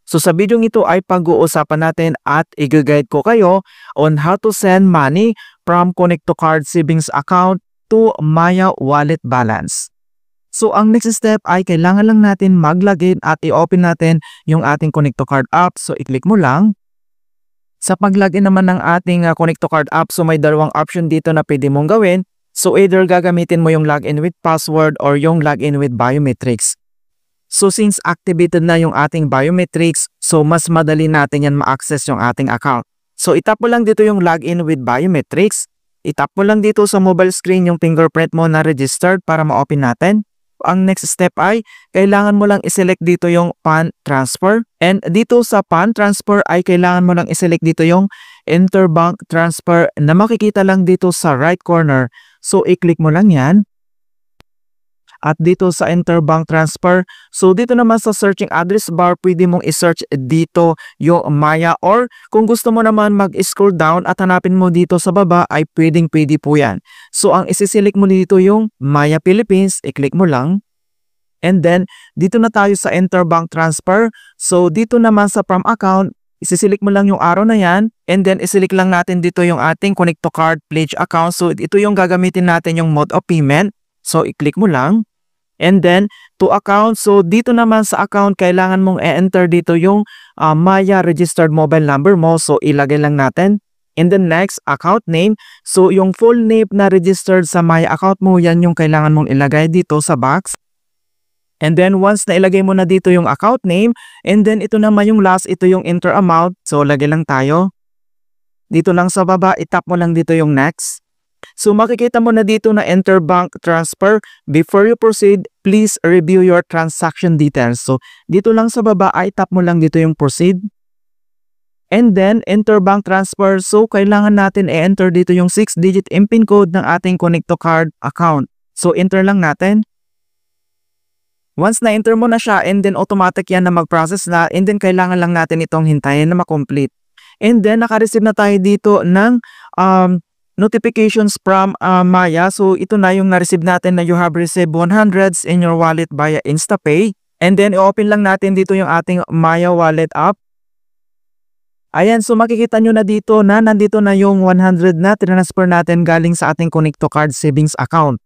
So sa video ito ay pag-uusapan natin at i-guide ko kayo on how to send money from Connect to Card savings account to Maya Wallet balance. So ang next step ay kailangan lang natin mag-login at i-open natin yung ating Connect to Card app. So i-click mo lang. Sa pag-login naman ng ating Connect to Card app, so may dalawang option dito na pwede mong gawin. So either gagamitin mo yung login with password or yung login with biometrics. So since activated na yung ating biometrics, so mas madali natin yan ma-access yung ating account. So itap mo lang dito yung login with biometrics. Itap mo lang dito sa mobile screen yung fingerprint mo na registered para ma-open natin. Ang next step ay kailangan mo lang iselect dito yung PAN transfer. And dito sa PAN transfer ay kailangan mo lang iselect dito yung interbank transfer na makikita lang dito sa right corner. So i-click mo lang yan. At dito sa interbank transfer, so dito naman sa searching address bar, pwede mong i-search dito yung Maya, or kung gusto mo naman mag-scroll down at hanapin mo dito sa baba ay pwede po yan. So ang isi-select mo dito yung Maya Philippines, i-click mo lang. And then dito na tayo sa interbank transfer. So dito naman sa from account, isi-select mo lang yung arrow na yan, and then i-select lang natin dito yung ating Connect to Card pledge account. So ito yung gagamitin natin yung mode of payment. So i-click mo lang. And then, to account, so dito naman sa account, kailangan mong i-enter dito yung Maya registered mobile number mo. So, ilagay lang natin. And then next, account name. So, yung full name na registered sa Maya account mo, yan yung kailangan mong ilagay dito sa box. And then, once na ilagay mo na dito yung account name, and then ito naman yung last, ito yung enter amount. So, lagay lang tayo. Dito lang sa baba, itap mo lang dito yung next. So makikita mo na dito na enter bank transfer. Before you proceed, please review your transaction details. So dito lang sa baba ay tap mo lang dito yung proceed. And then enter bank transfer. So kailangan natin i-enter dito yung 6-digit MPIN code ng ating Connect to Card account. So enter lang natin. Once na-enter mo na siya, and then automatic yan na mag-process na, and then kailangan lang natin itong hintayin na ma-complete. And then naka-receive na tayo dito ng notifications from Maya. So ito na yung na-receive natin na you have received 100s in your wallet via InstaPay. And then i-open lang natin dito yung ating Maya wallet app. Ayan, so makikita nyo na dito na nandito na yung 100 na transfer natin galing sa ating Connect to Card savings account.